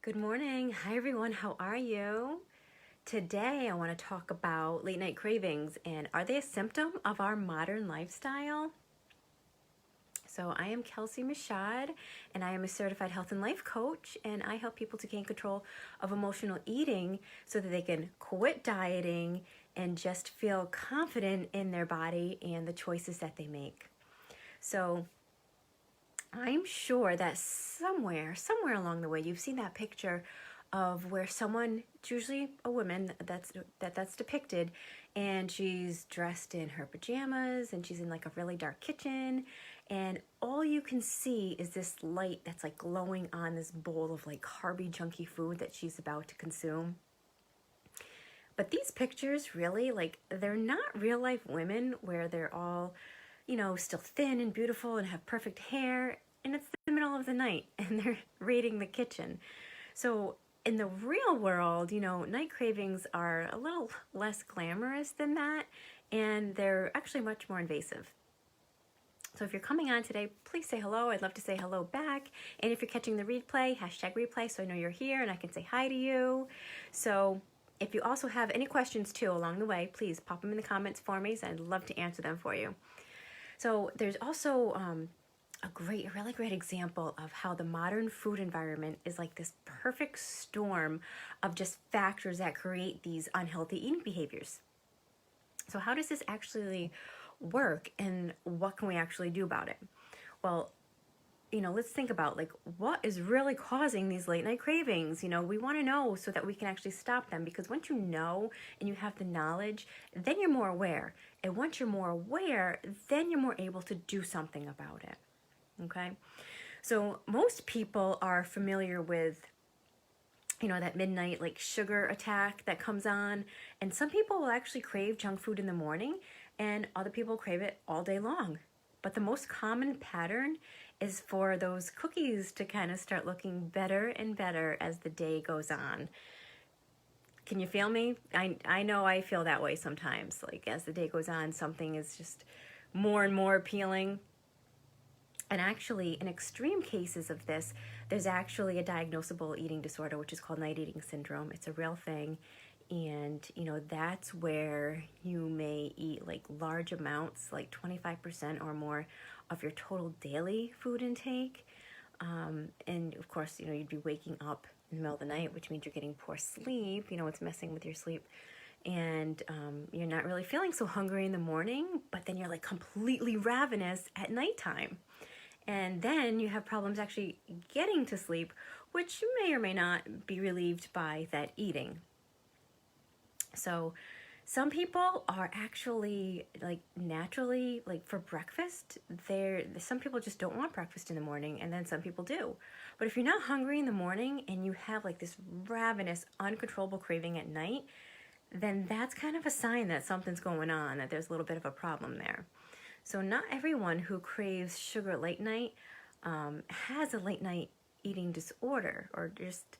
Good morning. Hi, everyone. How are you? Today, I want to talk about late night cravings and are they a symptom of our modern lifestyle? So, I am Kelsey Mashad and I am a certified health and life coach, and I help people to gain control of emotional eating so that they can quit dieting and just feel confident in their body and the choices that they make. So, I'm sure that somewhere along the way, you've seen that picture of where someone, it's usually a woman that's depicted, and she's dressed in her pajamas and she's in like a really dark kitchen, and all you can see is this light that's like glowing on this bowl of like carby junky food that she's about to consume. But these pictures really, like, they're not real life women where they're all, still thin and beautiful and have perfect hair, and it's the middle of the night and they're raiding the kitchen. So in the real world, night cravings are a little less glamorous than that, and they're actually much more invasive. So if you're coming on today, please say hello. I'd love to say hello back. And if you're catching the replay, #replay, so I know you're here and I can say hi to you. So if you also have any questions too along the way, please pop them in the comments for me, so I'd love to answer them for you. So there's also a really great example of how the modern food environment is like this perfect storm of just factors that create these unhealthy eating behaviors. So how does this actually work, and what can we actually do about it? Well, let's think about like what is really causing these late night cravings. We want to know so that we can actually stop them, because once you know and you have the knowledge, then you're more aware. And once you're more aware, then you're more able to do something about it. Okay? So most people are familiar with that midnight like sugar attack that comes on, and some people will actually crave junk food in the morning and other people crave it all day long. But the most common pattern is for those cookies to kind of start looking better and better as the day goes on. Can you feel me? I know I feel that way sometimes. Like as the day goes on, something is just more and more appealing. And actually, in extreme cases of this, there's actually a diagnosable eating disorder, which is called night eating syndrome. It's a real thing. And, that's where you may eat like large amounts, like 25% or more of your total daily food intake. And of course, you'd be waking up in the middle of the night, which means you're getting poor sleep. It's messing with your sleep. And you're not really feeling so hungry in the morning, but then you're like completely ravenous at nighttime. And then you have problems actually getting to sleep, which may or may not be relieved by that eating. So some people are actually like naturally, like for breakfast, some people just don't want breakfast in the morning, and then some people do. But if you're not hungry in the morning and you have like this ravenous, uncontrollable craving at night, then that's kind of a sign that something's going on, that there's a little bit of a problem there. So not everyone who craves sugar late night has a late night eating disorder, or just,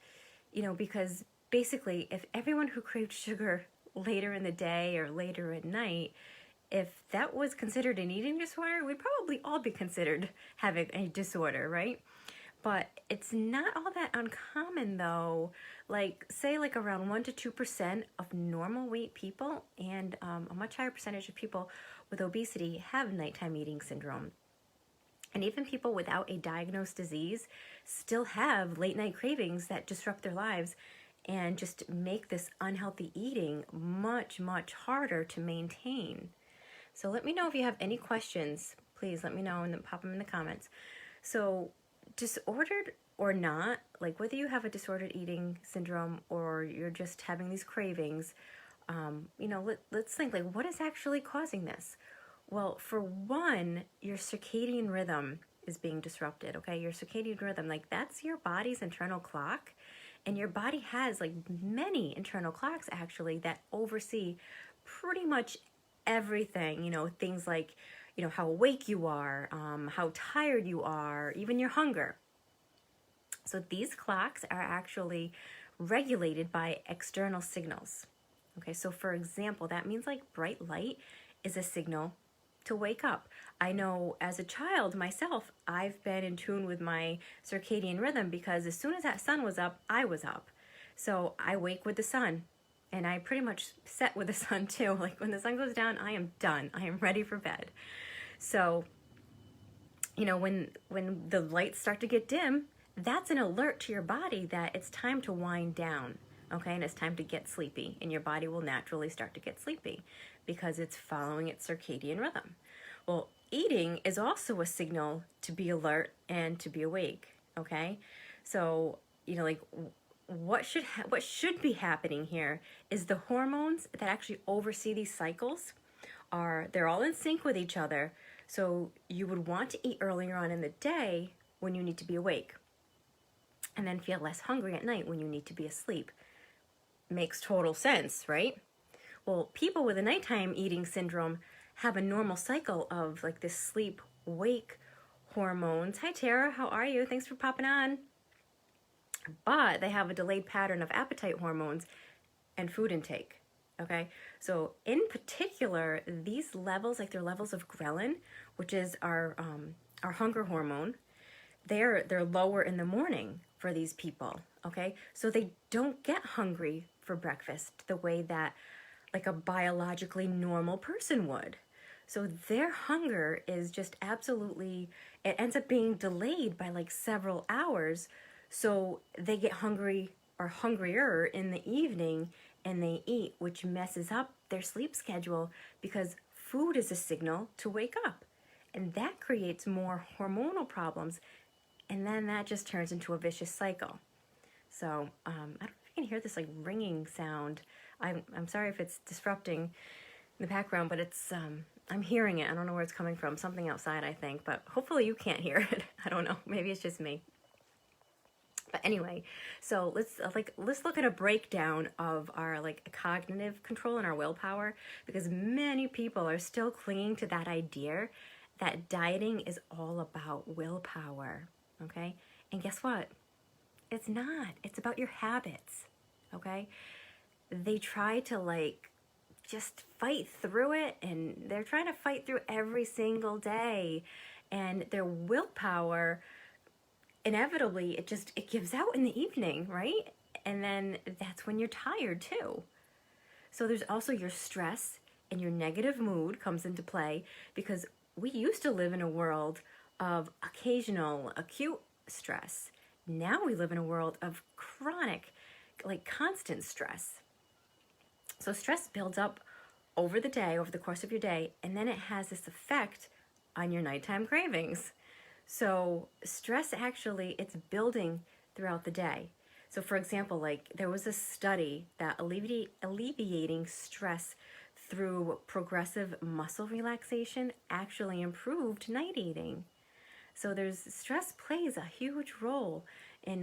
because basically if everyone who craved sugar later in the day or later at night, if that was considered an eating disorder, we'd probably all be considered having a disorder, right? But it's not all that uncommon though. Like say like around 1% to 2% of normal weight people, and a much higher percentage of people with obesity have nighttime eating syndrome. And even people without a diagnosed disease still have late night cravings that disrupt their lives and just make this unhealthy eating much, much harder to maintain. So let me know if you have any questions. Please let me know and then pop them in the comments. So disordered or not, like whether you have a disordered eating syndrome or you're just having these cravings, let's think like what is actually causing this? Well, for one, your circadian rhythm is being disrupted, okay? Your circadian rhythm, like that's your body's internal clock. And your body has like many internal clocks actually that oversee pretty much everything, things like, how awake you are, how tired you are, even your hunger. So these clocks are actually regulated by external signals. Okay, so for example, that means like bright light is a signal to wake up. I know as a child myself, I've been in tune with my circadian rhythm because as soon as that sun was up, I was up. So I wake with the sun, and I pretty much set with the sun too. Like when the sun goes down, I am done. I am ready for bed. So, when the lights start to get dim, that's an alert to your body that it's time to wind down, okay? And it's time to get sleepy, and your body will naturally start to get sleepy because it's following its circadian rhythm. Well, eating is also a signal to be alert and to be awake, okay? So, what should be happening here is the hormones that actually oversee these cycles they're all in sync with each other. So you would want to eat earlier on in the day when you need to be awake, and then feel less hungry at night when you need to be asleep. Makes total sense, right? Well, people with a nighttime eating syndrome have a normal cycle of like this sleep-wake hormones. Hi, Tara. How are you? Thanks for popping on. But they have a delayed pattern of appetite hormones and food intake. Okay, so in particular, these levels, like their levels of ghrelin, which is our hunger hormone, they're lower in the morning for these people. Okay, so they don't get hungry for breakfast the way that like a biologically normal person would. So their hunger is just absolutely, it ends up being delayed by like several hours. So they get hungry or hungrier in the evening and they eat, which messes up their sleep schedule because food is a signal to wake up. And that creates more hormonal problems. And then that just turns into a vicious cycle. So I don't know if you can hear this like ringing sound. I'm sorry if it's disrupting in the background, but it's I'm hearing it. I don't know where it's coming from. Something outside, I think, but hopefully you can't hear it. I don't know. Maybe it's just me. But anyway, so let's look at a breakdown of our like cognitive control and our willpower, because many people are still clinging to that idea that dieting is all about willpower, okay? And guess what? It's not. It's about your habits, okay? They try to like just fight through it, and they're trying to fight through every single day, and their willpower, inevitably, it gives out in the evening, right? And then that's when you're tired too. So there's also your stress and your negative mood comes into play, because we used to live in a world of occasional acute stress. Now we live in a world of chronic, like constant stress. So stress builds up over the day, over the course of your day, and then it has this effect on your nighttime cravings. So stress actually, it's building throughout the day. So for example, like there was a study that alleviating stress through progressive muscle relaxation actually improved night eating. So stress plays a huge role in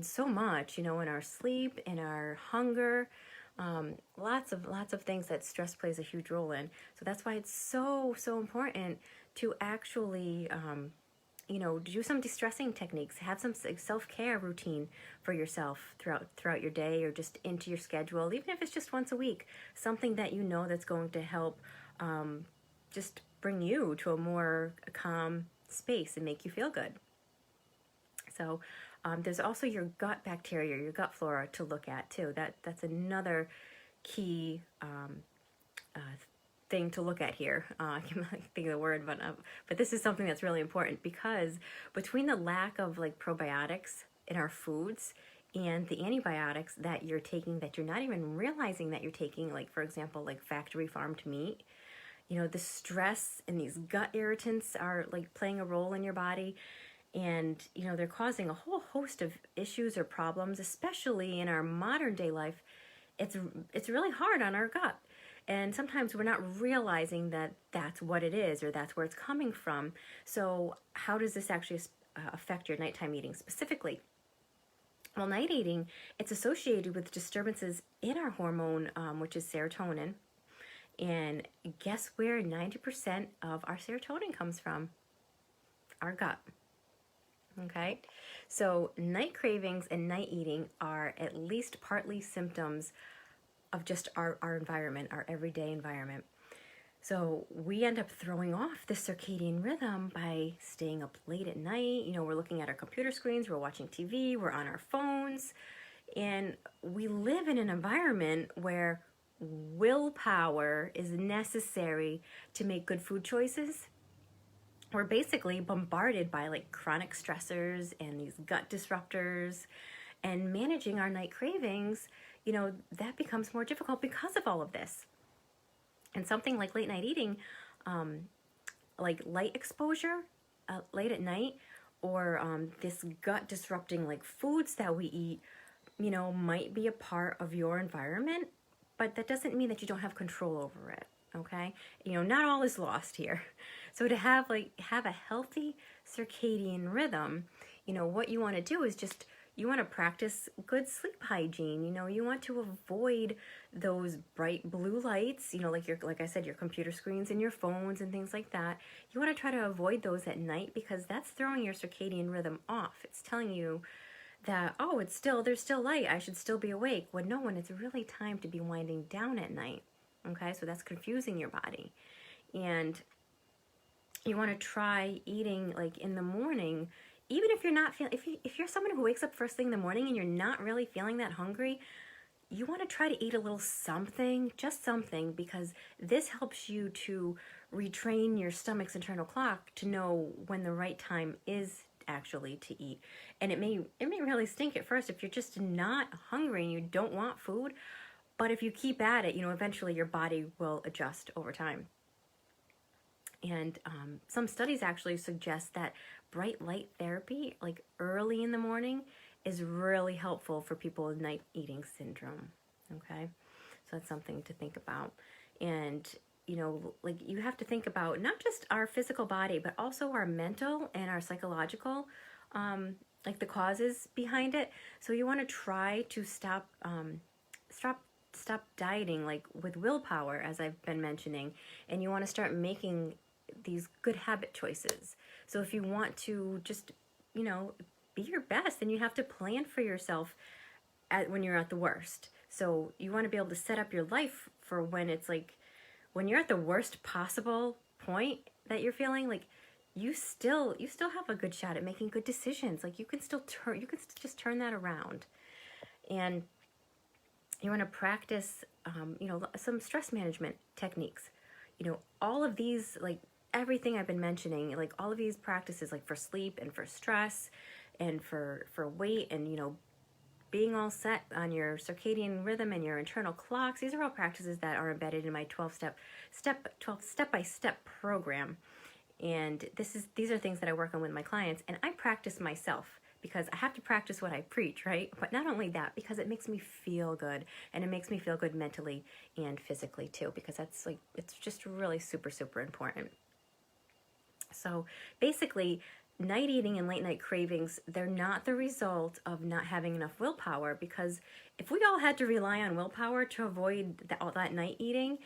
so much, in our sleep, in our hunger, lots of things that stress plays a huge role in. So that's why it's so important to actually do some de-stressing techniques, have some self-care routine for yourself throughout your day, or just into your schedule, even if it's just once a week, something that that's going to help just bring you to a more calm space and make you feel good. So there's also your gut bacteria, your gut flora to look at too. That's another key thing to look at here. I can't think of the word, but this is something that's really important, because between the lack of like probiotics in our foods and the antibiotics that you're taking that you're not even realizing that you're taking, like for example, like factory farmed meat, the stress and these gut irritants are like playing a role in your body, and they're causing a whole host of issues or problems, especially in our modern day life. It's really hard on our gut. And sometimes we're not realizing that that's what it is, or that's where it's coming from. So how does this actually affect your nighttime eating specifically? Well, night eating, it's associated with disturbances in our hormone, which is serotonin. And guess where 90% of our serotonin comes from? Our gut. Okay? So night cravings and night eating are at least partly symptoms of just our environment, our everyday environment. So we end up throwing off the circadian rhythm by staying up late at night. We're looking at our computer screens, we're watching TV, we're on our phones, and we live in an environment where willpower is necessary to make good food choices. We're basically bombarded by like chronic stressors and these gut disruptors, and managing our night cravings, that becomes more difficult because of all of this. And something like late night eating, like light exposure late at night, or this gut disrupting like foods that we eat, might be a part of your environment, but that doesn't mean that you don't have control over it. Okay, not all is lost here. So to have a healthy circadian rhythm, what you want to do is just, you want to practice good sleep hygiene. You want to avoid those bright blue lights, like I said, your computer screens and your phones and things like that. You want to try to avoid those at night, because that's throwing your circadian rhythm off. It's telling you that, oh, there's still light, I should still be awake. When it's really time to be winding down at night. Okay, so that's confusing your body. And you want to try eating like in the morning, even if you're not feeling, if you're someone who wakes up first thing in the morning and you're not really feeling that hungry, you want to try to eat a little something, just something, because this helps you to retrain your stomach's internal clock to know when the right time is actually to eat. And it may really stink at first if you're just not hungry and you don't want food, but if you keep at it, eventually your body will adjust over time. And some studies actually suggest that bright light therapy, like early in the morning, is really helpful for people with night eating syndrome. Okay, so that's something to think about. And you have to think about not just our physical body, but also our mental and our psychological, like the causes behind it. So you want to try to stop dieting, like with willpower, as I've been mentioning, and you want to start making these good habit choices. So if you want to just, be your best, then you have to plan for yourself when you're at the worst. So you want to be able to set up your life for when it's like, when you're at the worst possible point that you're feeling, like you still have a good shot at making good decisions. Like you can just turn that around. And you want to practice, some stress management techniques. All of these, like everything I've been mentioning, like all of these practices, like for sleep and for stress and for weight and, being all set on your circadian rhythm and your internal clocks. These are all practices that are embedded in my 12 step-by-step program. And these are things that I work on with my clients, and I practice myself, because I have to practice what I preach, right? But not only that, because it makes me feel good, and it makes me feel good mentally and physically too, because it's just really super, super important. So basically, night eating and late night cravings, they're not the result of not having enough willpower, because if we all had to rely on willpower to avoid all that night eating,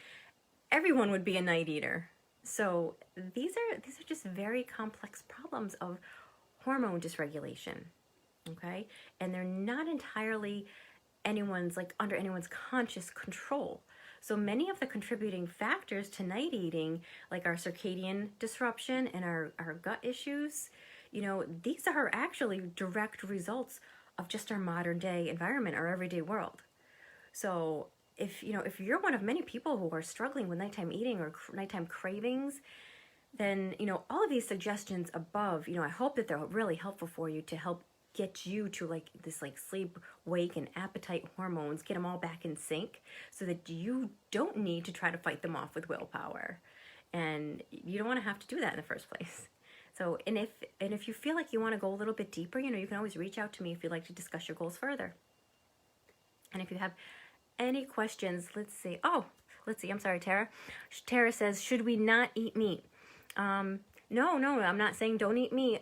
everyone would be a night eater. So these are just very complex problems of hormone dysregulation, okay? And they're not entirely under anyone's conscious control. So many of the contributing factors to night eating, like our circadian disruption and our gut issues, these are actually direct results of just our modern day environment, our everyday world. So if you're one of many people who are struggling with nighttime eating or nighttime cravings, then, all of these suggestions above, I hope that they're really helpful for you to help get you to this sleep, wake, and appetite hormones, get them all back in sync, so that you don't need to try to fight them off with willpower. And you don't want to have to do that in the first place. So, and if you feel like you want to go a little bit deeper, you can always reach out to me if you'd like to discuss your goals further. And if you have any questions, let's see, I'm sorry, Tara. Tara says, should we not eat meat? No, I'm not saying don't eat meat,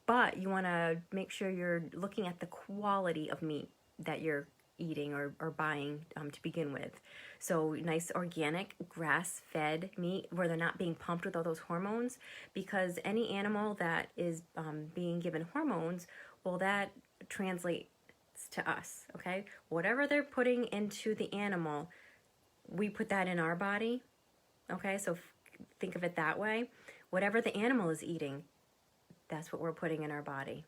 but you want to make sure you're looking at the quality of meat that you're eating or buying to begin with. So nice organic grass-fed meat where they're not being pumped with all those hormones, because any animal that is being given hormones, well, that translates to us, okay? Whatever they're putting into the animal, we put that in our body, Okay, so think of it that way. Whatever the animal is eating, that's what we're putting in our body.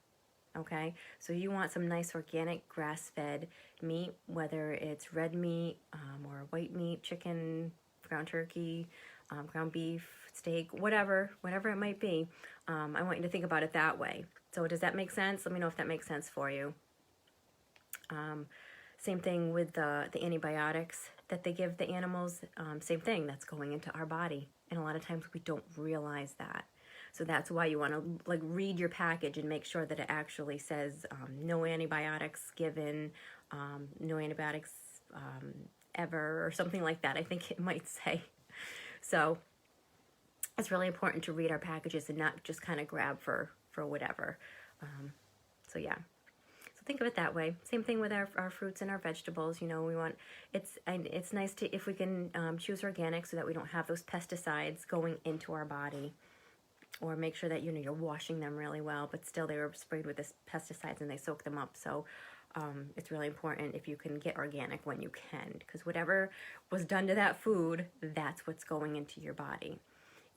Okay, so you want some nice organic grass-fed meat, whether it's red meat or white meat, chicken, ground turkey, ground beef, steak, whatever it might be. I want you to think about it that way. So does that make sense? Let me know if that makes sense for you. Same thing with the antibiotics that they give the animals. Same thing, that's going into our body. And a lot of times we don't realize that. So that's why you want to like read your package and make sure that it actually says no antibiotics given, no antibiotics ever, or something like that. I think it might say. So it's really important to read our packages and not just kind of grab for whatever. So yeah. So think of it that way. Same thing with our fruits and our vegetables. You know, we want, it's nice to, if we can choose organic so that we don't have those pesticides going into our body. Or make sure that, you know, you're washing them really well, but still they were sprayed with this pesticides and they soak them up. So it's really important if you can get organic when you can, because whatever was done to that food, that's what's going into your body.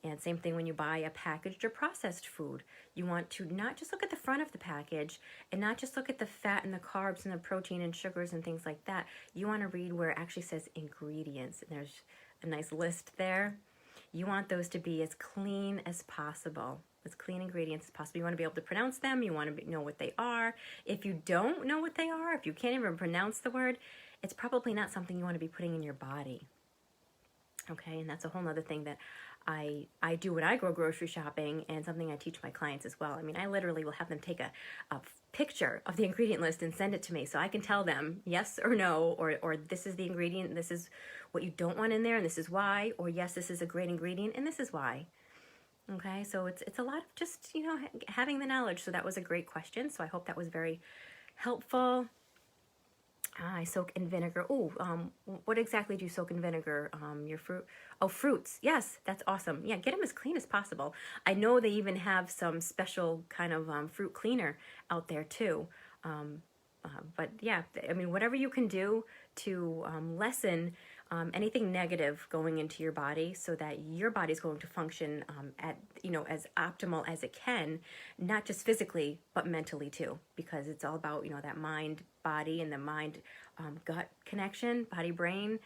And same thing when you buy a packaged or processed food. You want to not just look at the front of the package and not just look at the fat and the carbs and the protein and sugars and things like that. You want to read where it actually says ingredients. And there's a nice list there. You want those to be as clean as possible, as clean ingredients as possible. You want to be able to pronounce them. You want to know what they are. If you don't know what they are, if you can't even pronounce the word, it's probably not something you want to be putting in your body. Okay, and that's a whole other thing that I do when I go grocery shopping, and something I teach my clients as well. I mean, I literally will have them take a picture of the ingredient list and send it to me so I can tell them yes or no, or this is the ingredient, this is what you don't want in there, and this is why, or yes, this is a great ingredient, and this is why. Okay, so it's a lot of just, you know, having the knowledge. So that was a great question. So I hope that was very helpful. I soak in vinegar. Oh, what exactly do you soak in vinegar? Your fruit. Oh, fruits. Yes, that's awesome. Yeah, get them as clean as possible. I know they even have some special kind of fruit cleaner out there too. But yeah, I mean, whatever you can do to lessen anything negative going into your body, so that your body's going to function at, you know, as optimal as it can, not just physically but mentally too, because it's all about, you know, that mind body and the mind gut connection, body brain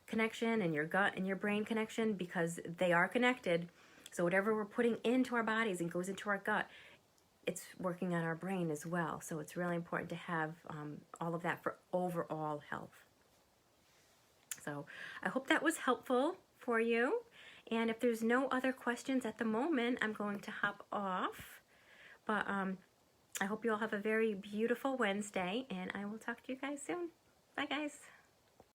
connection, and your gut and your brain connection, because they are connected. So whatever we're putting into our bodies and goes into our gut, it's working on our brain as well. So it's really important to have all of that for overall health. So I hope that was helpful for you. And if there's no other questions at the moment, I'm going to hop off. But I hope you all have a very beautiful Wednesday, and I will talk to you guys soon. Bye, guys.